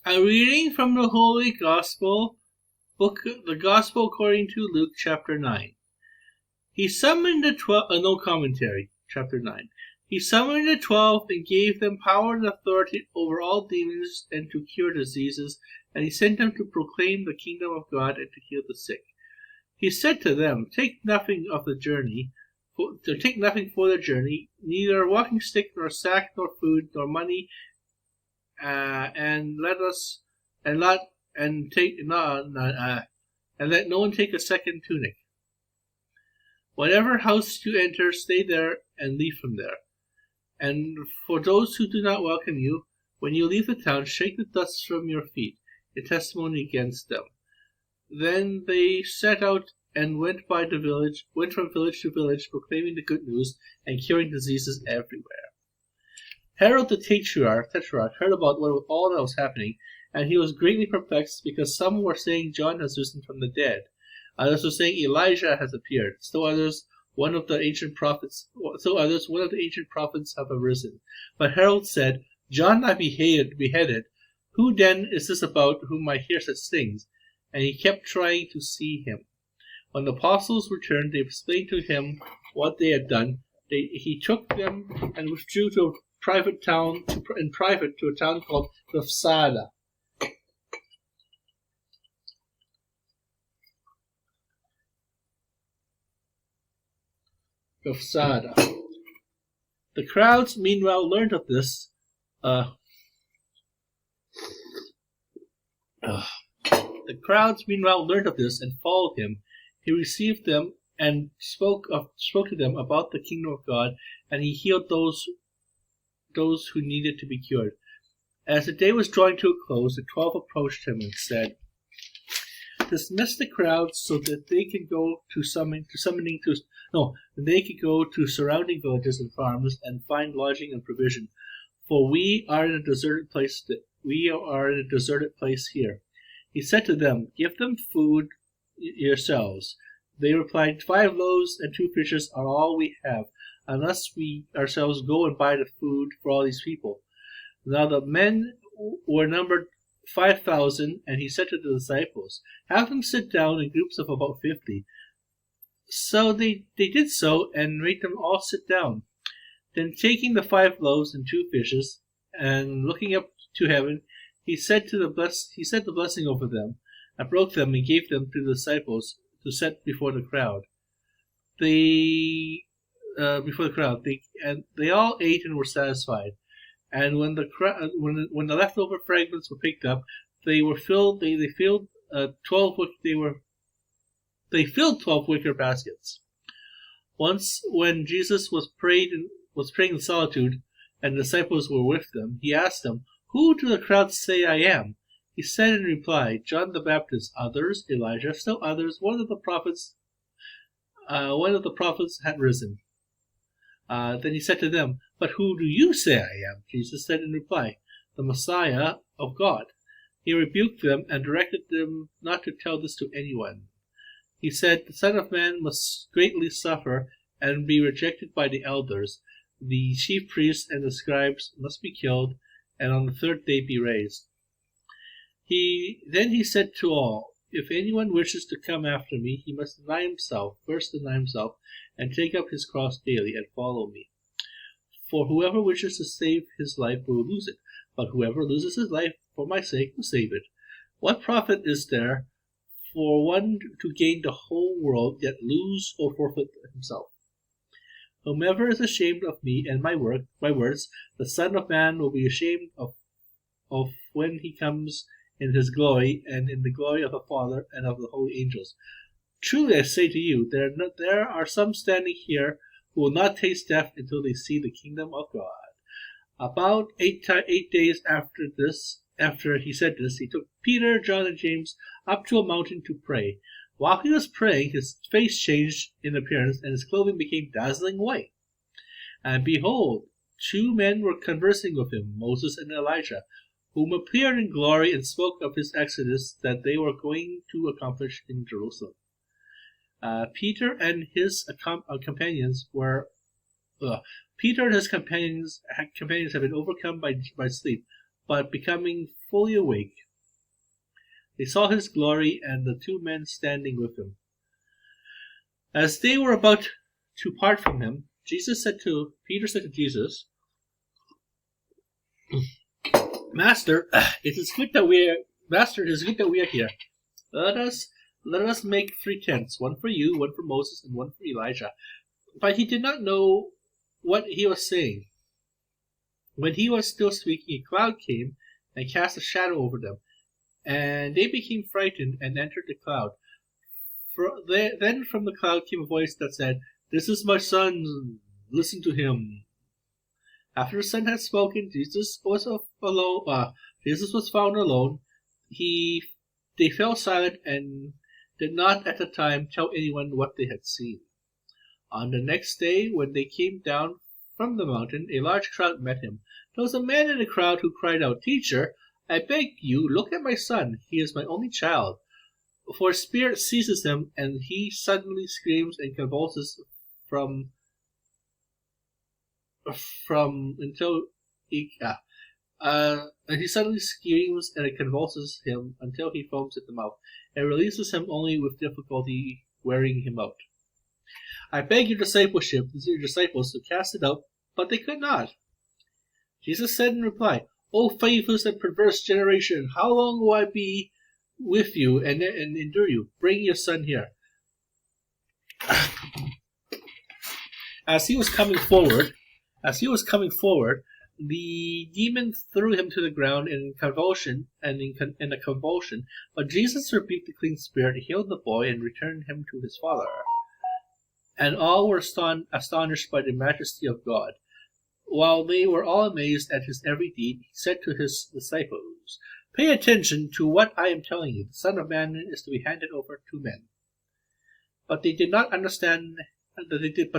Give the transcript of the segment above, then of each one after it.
A reading from the Holy Gospel, the Gospel according to Luke, chapter 9. He summoned the 12, no commentary, chapter 9. He summoned the 12 and gave them power and authority over all demons and to cure diseases, and he sent them to proclaim the kingdom of God and to heal the sick. He said to them, Take nothing for the journey, neither a walking stick, nor sack, nor food, nor money, and let no one take a second tunic. Whatever house you enter, stay there and leave from there. And for those who do not welcome you, when you leave the town, shake the dust from your feet, a testimony against them. Then they set out and went from village to village, proclaiming the good news and curing diseases everywhere. Herod the Tetrarch heard about all that was happening, and he was greatly perplexed, because some were saying John has risen from the dead. Others were saying Elijah has appeared. Still others, one of the ancient prophets have arisen. But Herod said, John I beheaded. Who then is this about whom I hear such things? And he kept trying to see him. When the apostles returned, they explained to him what they had done. He took them and withdrew to a private to a town called Bethsaida. The crowds meanwhile learned of this. The crowds meanwhile learned of this and followed him. He received them and spoke to them about the kingdom of God, and he healed those who needed to be cured. As the day was drawing to a close, the 12 approached him and said, Dismiss the crowds so that they can go to surrounding villages and farms and find lodging and provision, for we are in a deserted place here. He said to them, Give them food yourselves. They replied, 5 loaves and 2 fishes are all we have, unless we ourselves go and buy the food for all these people. Now the men were numbered 5,000, and he said to the disciples, Have them sit down in groups of about 50. So they did so, and made them all sit down. Then taking the 5 loaves and 2 fishes, and looking up to heaven, he said the blessing over them, and broke them and gave them to the disciples to set before the crowd. They all ate and were satisfied. And when the leftover fragments were picked up, they filled 12 wicker baskets. Once, when Jesus was praying in solitude, and the disciples were with them, he asked them, Who do the crowds say I am? He said in reply, John the Baptist, others Elijah, still others one of the prophets had risen. Then he said to them, But who do you say I am? Jesus said in reply, The Messiah of God. He rebuked them and directed them not to tell this to anyone. He said, The Son of Man must greatly suffer and be rejected by the elders. The chief priests and the scribes must be killed, and on the 3rd day be raised. Then he said to all, If anyone wishes to come after me, he must first deny himself, and take up his cross daily and follow me. For whoever wishes to save his life will lose it, but whoever loses his life for my sake will save it. What profit is there for one to gain the whole world, yet lose or forfeit himself? Whomever is ashamed of me and my words, the Son of Man will be ashamed of when he comes in his glory, and in the glory of the Father and of the holy angels. Truly I say to you, there are some standing here who will not taste death until they see the kingdom of God. About 8 days after he said this, he took Peter, John, and James up to a mountain to pray. While he was praying, his face changed in appearance, and his clothing became dazzling white. And behold, 2 men were conversing with him, Moses and Elijah, whom appeared in glory and spoke of his exodus that they were going to accomplish in Jerusalem. Peter and his companions had been overcome by sleep, but becoming fully awake. They saw his glory and the two men standing with him. As they were about to part from him, Peter said to Jesus, Master, it is good that we are here. Let us make 3 tents, one for you, one for Moses, and one for Elijah. But he did not know what he was saying. When he was still speaking, a cloud came and cast a shadow over them, and they became frightened and entered the cloud. Then from the cloud came a voice that said, "This is my son, listen to him." After the son had spoken, Jesus was found alone. They fell silent and did not at the time tell anyone what they had seen. On the next day, when they came down from the mountain, a large crowd met him. There was a man in the crowd who cried out, "Teacher, I beg you, look at my son. He is my only child. For a spirit seizes him, and he suddenly screams and convulses and he suddenly screams and it convulses him until he foams at the mouth, and releases him only with difficulty, wearing him out. I beg your disciples to cast it out, but they could not." Jesus said in reply, "O faithless and perverse generation, how long will I be with you and endure you? Bring your son here." As he was coming forward, the demon threw him to the ground in a convulsion, but Jesus rebuked the clean spirit, healed the boy, and returned him to his father. And all were astonished by the majesty of God. While they were all amazed at his every deed, he said to his disciples, "Pay attention to what I am telling you. The Son of Man is to be handed over to men." But they did not understand. They did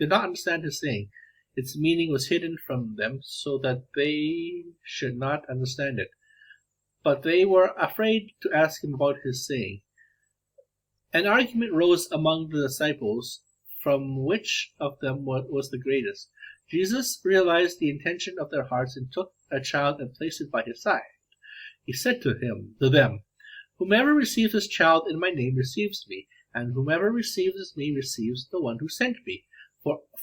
not understand his saying. Its meaning was hidden from them, so that they should not understand it. But they were afraid to ask him about his saying. An argument rose among the disciples, from which of them was the greatest. Jesus realized the intention of their hearts and took a child and placed it by his side. He said to them, "Whomever receives this child in my name receives me, and whomever receives me receives the one who sent me.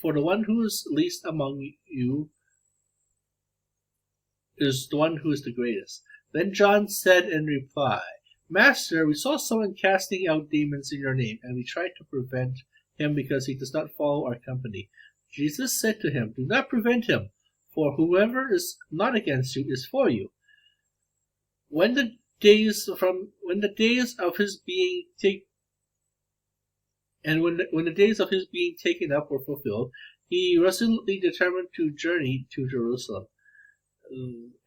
For the one who is least among you is the one who is the greatest." Then John said in reply, "Master, we saw someone casting out demons in your name, and we tried to prevent him because he does not follow our company." Jesus said to him, "Do not prevent him, for whoever is not against you is for you." When the days of his being taken up were fulfilled, he resolutely determined to journey to Jerusalem,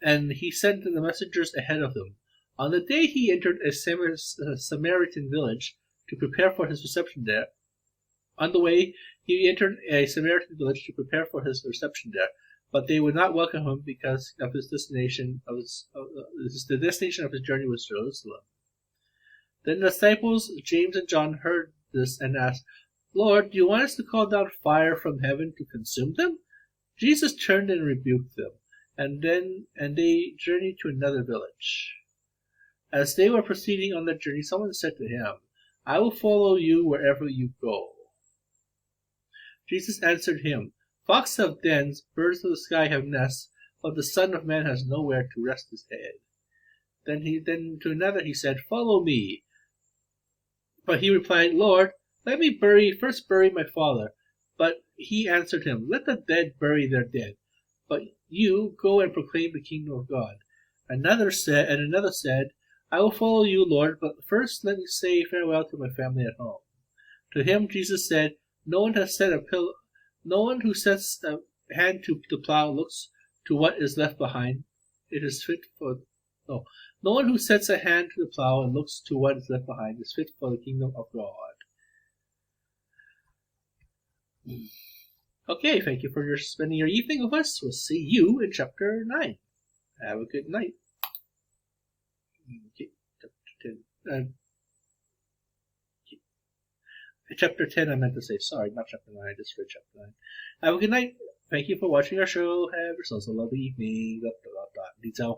and he sent the messengers ahead of him. On the day he entered a Samaritan village to prepare for his reception there. But they would not welcome him because of his destination. The destination of his journey was Jerusalem. Then the disciples James and John heard this and asked, "Lord, do you want us to call down fire from heaven to consume them?" Jesus turned and rebuked them, and they journeyed to another village. As they were proceeding on their journey, someone said to him, "I will follow you wherever you go." Jesus answered him, "Foxes have dens, birds of the sky have nests, but the Son of Man has nowhere to rest his head." Then to another he said, "Follow me." But he replied, "Lord, let me first bury my father." But he answered him, "Let the dead bury their dead, but you go and proclaim the kingdom of God." Another said, "I will follow you, Lord, but first let me say farewell to my family at home." To him Jesus said, No one who sets a hand to the plow looks to what is left behind. No one who sets a hand to the plow and looks to what is left behind is fit for the kingdom of God. Okay, thank you for spending your evening with us. We'll see you in chapter 9. Have a good night. Okay, chapter 10 I meant to say. Sorry, not chapter 9. I just read chapter 9. Have a good night. Thank you for watching our show. Have yourselves a lovely evening. ดีเจ้า